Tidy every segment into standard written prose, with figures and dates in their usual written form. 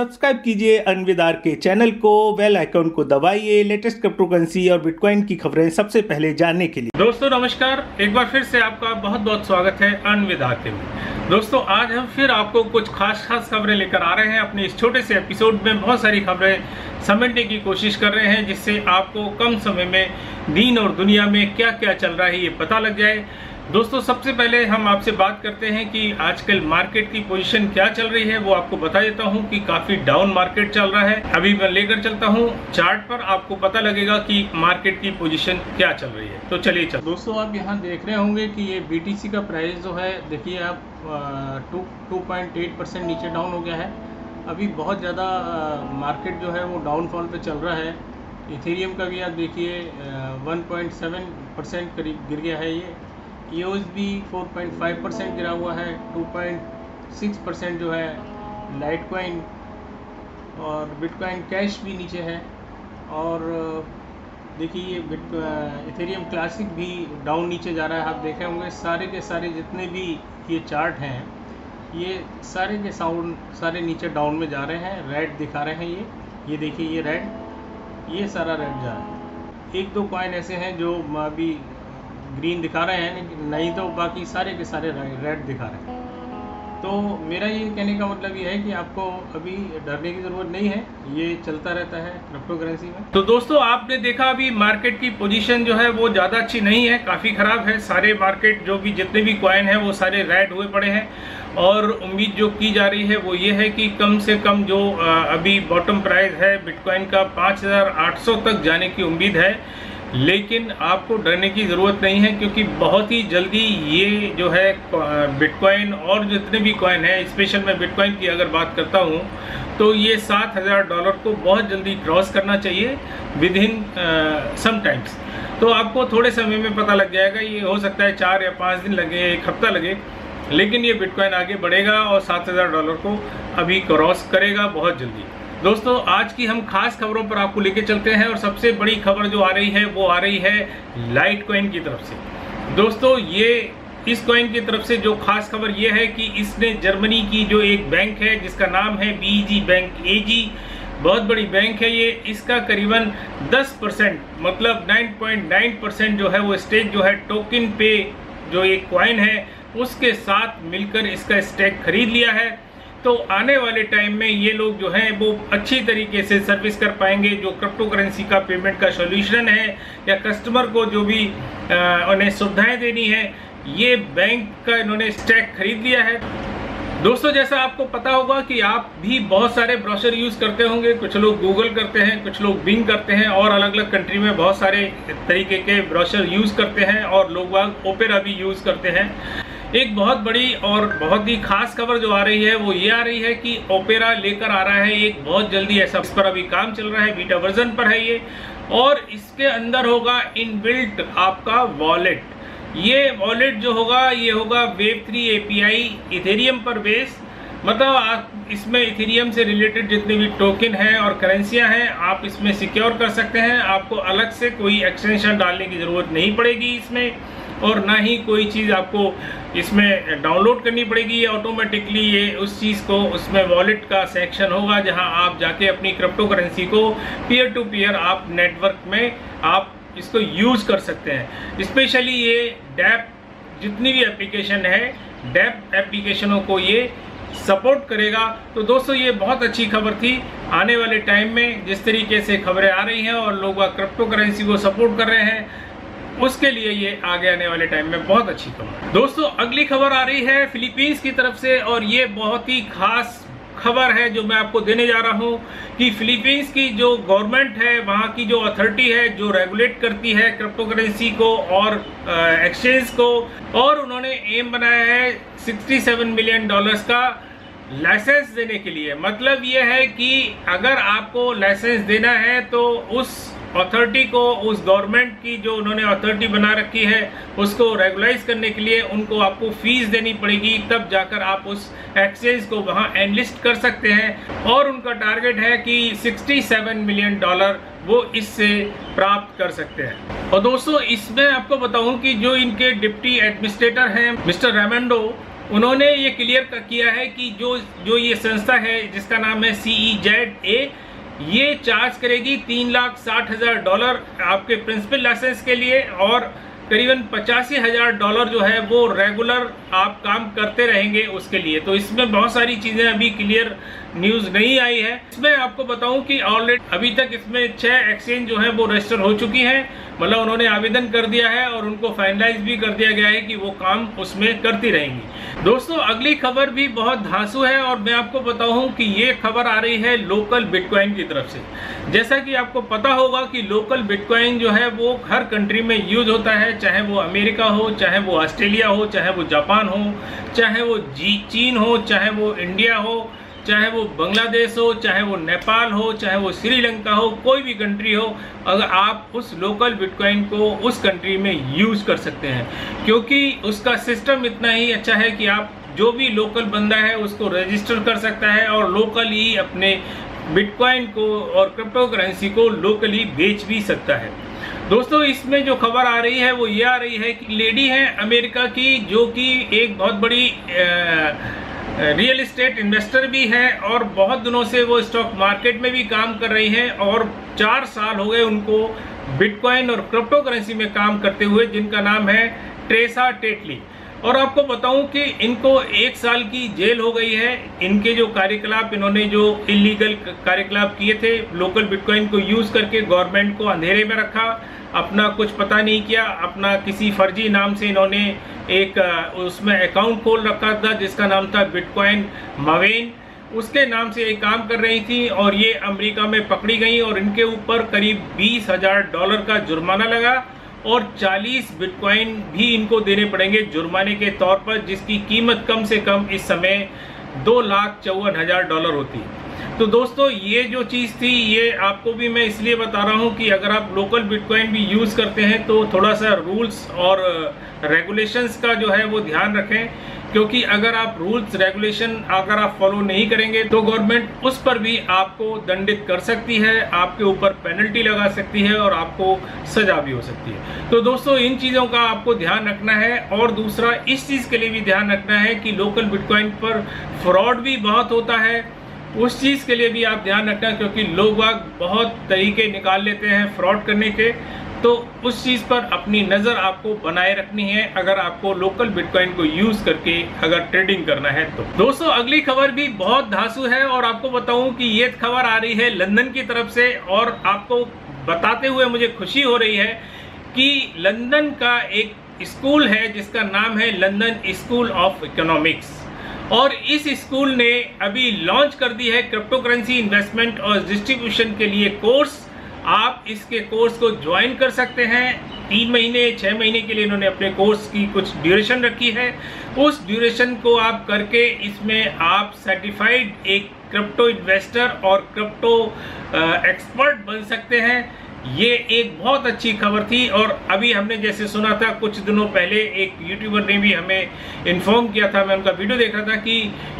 Subscribe कीजिए अन्विदार के channel को, बेल आइकन को दबाइए लेटेस्ट क्रिप्टो करेंसी और बिटकॉइन की खबरें सबसे पहले जानने के लिए। दोस्तों नमस्कार, एक बार फिर से आपका बहुत बहुत स्वागत है अन्विदार के में। दोस्तों आज हम फिर आपको कुछ खास खबरें लेकर आ रहे हैं। अपने इस छोटे से एपिसोड में बहुत सारी खबरें समेटने की कोशिश कर रहे हैं जिससे आपको कम समय में दीन और दुनिया में क्या क्या चल रहा है ये पता लग जाए। दोस्तों सबसे पहले हम आपसे बात करते हैं कि आजकल मार्केट की पोजीशन क्या चल रही है, वो आपको बता देता हूं कि काफी डाउन मार्केट चल रहा है। अभी मैं लेकर चलता हूं चार्ट पर, आपको पता लगेगा कि मार्केट की पोजीशन क्या चल रही है। तो चलिए चल। दोस्तों आप यहां देख रहे होंगे कि ये BTC का प्राइस जो है, देखिए आप 2.8% नीचे डाउन हो गया है। अभी बहुत ज़्यादा मार्केट जो है वो डाउनफॉल पे चल रहा है। इथेरियम का भी आप देखिए 1.7% करीब गिर गया है। ये EOS भी 4.5% गिरा हुआ है। 2.6% जो है लाइटकॉइन और बिटकॉइन कैश भी नीचे है। और देखिए इथेरियम क्लासिक भी डाउन नीचे जा रहा है। आप देखे होंगे सारे के सारे जितने भी ये चार्ट हैं ये सारे के सारे नीचे डाउन में जा रहे हैं। रेड दिखा रहे हैं ये देखिए ये रेड, ये सारा रेड जा रहा है। एक दो कॉइन ऐसे हैं जो अभी ग्रीन दिखा रहे हैं, नहीं तो बाकी सारे के सारे रेड दिखा रहे हैं। तो मेरा ये कहने का मतलब ये है कि आपको अभी डरने की ज़रूरत नहीं है, ये चलता रहता है क्रिप्टो करेंसी में। तो दोस्तों आपने देखा अभी मार्केट की पोजीशन जो है वो ज़्यादा अच्छी नहीं है, काफ़ी ख़राब है। सारे मार्केट जो भी जितने भी कॉइन हैं वो सारे रेड हुए पड़े हैं। और उम्मीद जो की जा रही है वो ये है कि कम से कम जो अभी बॉटम प्राइस है बिटकॉइन का 5800 तक जाने की उम्मीद है। लेकिन आपको डरने की ज़रूरत नहीं है क्योंकि बहुत ही जल्दी ये जो है बिटकॉइन और जितने भी कॉइन हैं, स्पेशल मैं बिटकॉइन की अगर बात करता हूँ तो ये $7000 को बहुत जल्दी क्रॉस करना चाहिए विद इन सम टाइम्स। तो आपको थोड़े समय में पता लग जाएगा। ये हो सकता है 4 या 5 दिन लगे, एक हफ्ता लगे, लेकिन ये बिटकॉइन आगे बढ़ेगा और $7000 को अभी क्रॉस करेगा बहुत जल्दी। दोस्तों आज की हम खास खबरों पर आपको लेके चलते हैं और सबसे बड़ी खबर जो आ रही है वो आ रही है लाइटकॉइन की तरफ से। दोस्तों ये इस कॉइन की तरफ से जो खास खबर ये है कि इसने जर्मनी की जो एक बैंक है जिसका नाम है BEG बैंक AG, बहुत बड़ी बैंक है ये, इसका करीबन 10% मतलब 9.9% जो है वो स्टेक जो है टोकन पे जो एक कॉइन है उसके साथ मिलकर इसका स्टेक खरीद लिया है। तो आने वाले टाइम में ये लोग जो हैं वो अच्छी तरीके से सर्विस कर पाएंगे। जो क्रिप्टो करेंसी का पेमेंट का सॉल्यूशन है या कस्टमर को जो भी उन्हें सुविधाएं देनी है, ये बैंक का इन्होंने स्टैक खरीद लिया है। दोस्तों जैसा आपको पता होगा कि आप भी बहुत सारे ब्राउज़र यूज़ करते होंगे, कुछ लोग गूगल करते हैं, कुछ लोग बिंग करते हैं और अलग अलग कंट्री में बहुत सारे तरीके के ब्राउज़र यूज़ करते हैं और लोग ओपेरा भी यूज़ करते हैं। एक बहुत बड़ी और बहुत ही खास खबर जो आ रही है वो ये आ रही है कि ओपेरा लेकर आ रहा है एक बहुत जल्दी ऐसा, इस पर अभी काम चल रहा है, बीटा वर्जन पर है ये, और इसके अंदर होगा इनबिल्ट आपका वॉलेट। ये वॉलेट जो होगा ये होगा Web3 API इथेरियम पर बेस, मतलब आप इसमें इथेरियम से रिलेटेड जितने भी टोकन हैं और करेंसियां हैं आप इसमें सिक्योर कर सकते हैं। आपको अलग से कोई एक्सटेंशन डालने की ज़रूरत नहीं पड़ेगी इसमें, और ना ही कोई चीज़ आपको इसमें डाउनलोड करनी पड़ेगी। ये ऑटोमेटिकली ये उस चीज़ को, उसमें वॉलेट का सेक्शन होगा जहां आप जाके अपनी क्रिप्टो करेंसी को पीयर टू पीयर आप नेटवर्क में आप इसको यूज़ कर सकते हैं। स्पेशली ये डैप जितनी भी एप्लीकेशन है, डैप एप्लीकेशनों को ये सपोर्ट करेगा। तो दोस्तों ये बहुत अच्छी खबर थी। आने वाले टाइम में जिस तरीके से खबरें आ रही हैं और लोग क्रिप्टो करेंसी को सपोर्ट कर रहे हैं, उसके लिए ये आगे आने वाले टाइम में बहुत अच्छी खबर है। दोस्तों अगली खबर आ रही है फिलीपींस की तरफ से और ये बहुत ही खास खबर है जो मैं आपको देने जा रहा हूं कि फिलीपींस की जो गवर्नमेंट है, वहां की जो अथॉरिटी है जो रेगुलेट करती है क्रिप्टो करेंसी को और एक्सचेंज को, और उन्होंने एम बनाया है $67 मिलियन का लाइसेंस देने के लिए। मतलब ये है कि अगर आपको लाइसेंस देना है तो उस अथॉरिटी को, उस गवर्नमेंट की जो उन्होंने अथॉरिटी बना रखी है उसको रेगुलाइज करने के लिए उनको आपको फीस देनी पड़ेगी, तब जाकर आप उस एक्सचेंज को वहां एनलिस्ट कर सकते हैं। और उनका टारगेट है कि $67 मिलियन वो इससे प्राप्त कर सकते हैं। और दोस्तों इसमें आपको बताऊं कि जो इनके डिप्टी एडमिनिस्ट्रेटर हैं मिस्टर रेमंडो, उन्होंने ये क्लियर किया है कि जो ये संस्था है जिसका नाम है CEZA, ये चार्ज करेगी $3,60,000 आपके प्रिंसिपल लाइसेंस के लिए, और करीबन $85,000 जो है वो रेगुलर आप काम करते रहेंगे उसके लिए। तो इसमें बहुत सारी चीज़ें अभी क्लियर न्यूज़ नहीं आई है। इसमें आपको बताऊं कि ऑलरेडी अभी तक इसमें 6 एक्सचेंज जो है वो रजिस्टर हो चुकी हैं, मतलब उन्होंने आवेदन कर दिया है और उनको फाइनलाइज भी कर दिया गया है कि वो काम उसमें करती रहेंगी। दोस्तों अगली खबर भी बहुत धांसू है और मैं आपको बताऊं कि ये खबर आ रही है लोकल बिटकॉइन की तरफ से। जैसा कि आपको पता होगा कि लोकल बिटकॉइन जो है वो हर कंट्री में यूज होता है, चाहे वो अमेरिका हो, चाहे वो ऑस्ट्रेलिया हो, चाहे वो जापान हो, चाहे वो चीन हो, चाहे वो इंडिया हो, चाहे वो बांग्लादेश हो, चाहे वो नेपाल हो, चाहे वो श्रीलंका हो, कोई भी कंट्री हो, अगर आप उस लोकल बिटकॉइन को उस कंट्री में यूज कर सकते हैं, क्योंकि उसका सिस्टम इतना ही अच्छा है कि आप जो भी लोकल बंदा है उसको रजिस्टर कर सकता है और लोकल ही अपने बिटकॉइन को और क्रिप्टो करेंसी को लोकली बेच भी सकता है। दोस्तों इसमें जो खबर आ रही है वो ये आ रही है कि लेडी है अमेरिका की, जो कि एक बहुत बड़ी रियल एस्टेट इन्वेस्टर भी है और बहुत दिनों से वो स्टॉक मार्केट में भी काम कर रही हैं और 4 साल हो गए उनको बिटकॉइन और क्रिप्टो करेंसी में काम करते हुए, जिनका नाम है ट्रेसा टेटली। और आपको बताऊं कि इनको 1 साल की जेल हो गई है। इनके जो कार्यकलाप, इन्होंने जो इलीगल कार्यकलाप किए थे, लोकल बिटकॉइन को यूज करके गवर्नमेंट को अंधेरे में रखा, अपना कुछ पता नहीं किया, अपना किसी फर्जी नाम से इन्होंने एक उसमें अकाउंट खोल रखा था जिसका नाम था बिटकॉइन मावेन, उसके नाम से ये काम कर रही थी और ये अमेरिका में पकड़ी गई और इनके ऊपर करीब $20,000 का जुर्माना लगा और 40 बिटकॉइन भी इनको देने पड़ेंगे जुर्माने के तौर पर, जिसकी कीमत कम से कम इस समय $2,54,000 होती है। तो दोस्तों ये जो चीज़ थी ये आपको भी मैं इसलिए बता रहा हूँ कि अगर आप लोकल बिटकॉइन भी यूज़ करते हैं तो थोड़ा सा रूल्स और रेगुलेशंस का जो है वो ध्यान रखें, क्योंकि अगर आप रूल्स रेगुलेशन अगर आप फॉलो नहीं करेंगे तो गवर्नमेंट उस पर भी आपको दंडित कर सकती है, आपके ऊपर पेनल्टी लगा सकती है और आपको सजा भी हो सकती है। तो दोस्तों इन चीज़ों का आपको ध्यान रखना है और दूसरा इस चीज़ के लिए भी ध्यान रखना है कि लोकल बिटकॉइन पर फ्रॉड भी बहुत होता है, उस चीज़ के लिए भी आप ध्यान रखना, क्योंकि लोग बहुत तरीके निकाल लेते हैं फ्रॉड करने के। तो उस चीज़ पर अपनी नज़र आपको बनाए रखनी है अगर आपको लोकल बिटकॉइन को यूज़ करके अगर ट्रेडिंग करना है तो। दोस्तों अगली खबर भी बहुत धांसू है और आपको बताऊं कि ये खबर आ रही है लंदन की तरफ से और आपको बताते हुए मुझे खुशी हो रही है कि लंदन का एक स्कूल है जिसका नाम है लंदन स्कूल ऑफ इकोनॉमिक्स, और इस स्कूल ने अभी लॉन्च कर दी है क्रिप्टो करेंसी इन्वेस्टमेंट और डिस्ट्रीब्यूशन के लिए कोर्स। आप इसके कोर्स को ज्वाइन कर सकते हैं। 3 महीने 6 महीने के लिए इन्होंने अपने कोर्स की कुछ ड्यूरेशन रखी है। उस ड्यूरेशन को आप करके इसमें आप सर्टिफाइड एक क्रिप्टो इन्वेस्टर और क्रिप्टो एक्सपर्ट बन सकते हैं। ये एक बहुत अच्छी खबर थी और अभी हमने जैसे सुना था कुछ दिनों पहले एक यूट्यूबर ने भी हमें इन्फॉर्म किया था, मैं उनका वीडियो देख रहा था कि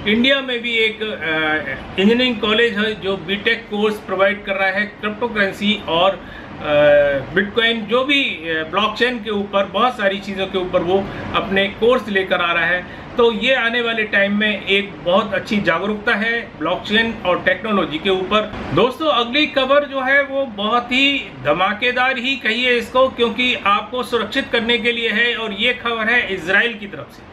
इंडिया में भी एक इंजीनियरिंग कॉलेज है जो बीटेक कोर्स प्रोवाइड कर रहा है क्रिप्टो करेंसी और बिटकॉइन, जो भी ब्लॉकचेन के ऊपर बहुत सारी चीज़ों के ऊपर वो अपने कोर्स लेकर आ रहा है। तो ये आने वाले टाइम में एक बहुत अच्छी जागरूकता है ब्लॉकचेन और टेक्नोलॉजी के ऊपर। दोस्तों अगली खबर जो है वो बहुत ही धमाकेदार ही कहिए इसको, क्योंकि आपको सुरक्षित करने के लिए है और ये खबर है इजराइल की तरफ से।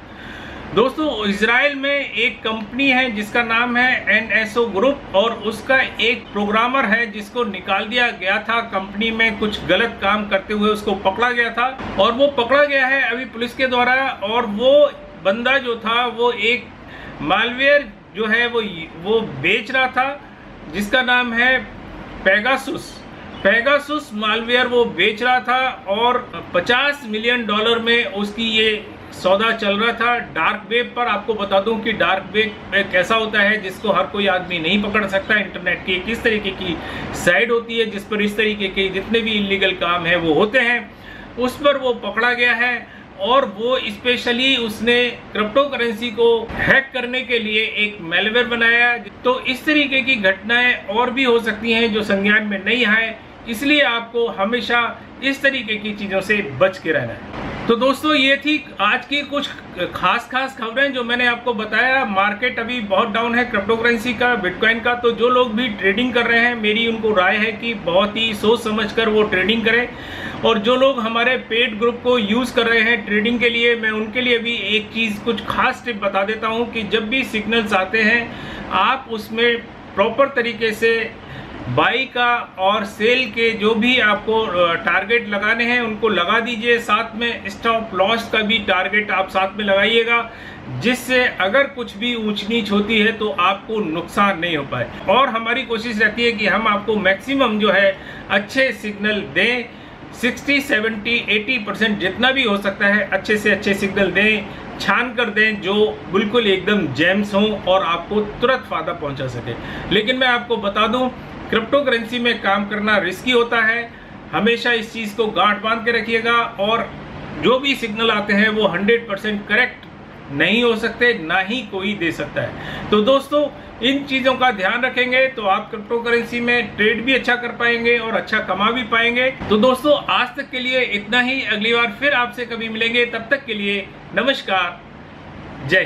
दोस्तों इजराइल में एक कंपनी है जिसका नाम है NSO ग्रुप और उसका एक प्रोग्रामर है जिसको निकाल दिया गया था कंपनी में कुछ गलत काम करते हुए, उसको पकड़ा गया था और वो पकड़ा गया है अभी पुलिस के द्वारा। और वो बंदा जो था वो एक मालवेयर जो है वो बेच रहा था जिसका नाम है पेगासुस मालवेयर वो बेच रहा था और $50 मिलियन में उसकी ये सौदा चल रहा था डार्क वेब पर। आपको बता दूं कि डार्क वेब एक ऐसा होता है जिसको हर कोई आदमी नहीं पकड़ सकता। इंटरनेट की किस तरीके की साइट होती है जिस पर इस तरीके के जितने भी इलीगल काम है वो होते हैं, उस पर वो पकड़ा गया है और वो स्पेशली उसने क्रिप्टो करेंसी को हैक करने के लिए एक मैलवेयर बनाया। तो इस तरीके की घटनाएं और भी हो सकती हैं जो संज्ञान में नहीं आए, इसलिए आपको हमेशा इस तरीके की चीज़ों से बच के रहना है। तो दोस्तों ये थी आज की कुछ खास खबरें जो मैंने आपको बताया। मार्केट अभी बहुत डाउन है क्रिप्टो करेंसी का, बिटकॉइन का। तो जो लोग भी ट्रेडिंग कर रहे हैं, मेरी उनको राय है कि बहुत ही सोच समझकर वो ट्रेडिंग करें। और जो लोग हमारे पेड ग्रुप को यूज़ कर रहे हैं ट्रेडिंग के लिए, मैं उनके लिए भी एक चीज़, कुछ खास टिप बता देता हूँ कि जब भी सिग्नल्स आते हैं आप उसमें प्रॉपर तरीके से बाई का और सेल के जो भी आपको टारगेट लगाने हैं उनको लगा दीजिए। साथ में स्टॉप लॉस का भी टारगेट आप साथ में लगाइएगा, जिससे अगर कुछ भी ऊंच नीच होती है तो आपको नुकसान नहीं हो पाए। और हमारी कोशिश रहती है कि हम आपको मैक्सिमम जो है अच्छे सिग्नल दें, 60, 70, 80% जितना भी हो सकता है अच्छे से अच्छे सिग्नल दें, छान कर दें जो बिल्कुल एकदम जेम्स हों और आपको तुरंत फायदा पहुंचा सके। लेकिन मैं आपको बता दूं, क्रिप्टो करेंसी में काम करना रिस्की होता है। हमेशा इस चीज़ को गांठ बांध के रखिएगा और जो भी सिग्नल आते हैं वो 100% करेक्ट नहीं हो सकते, ना ही कोई दे सकता है। तो दोस्तों इन चीज़ों का ध्यान रखेंगे तो आप क्रिप्टो करेंसी में ट्रेड भी अच्छा कर पाएंगे और अच्छा कमा भी पाएंगे। तो दोस्तों आज तक के लिए इतना ही। अगली बार फिर आपसे कभी मिलेंगे, तब तक के लिए नमस्कार, जय हिंद।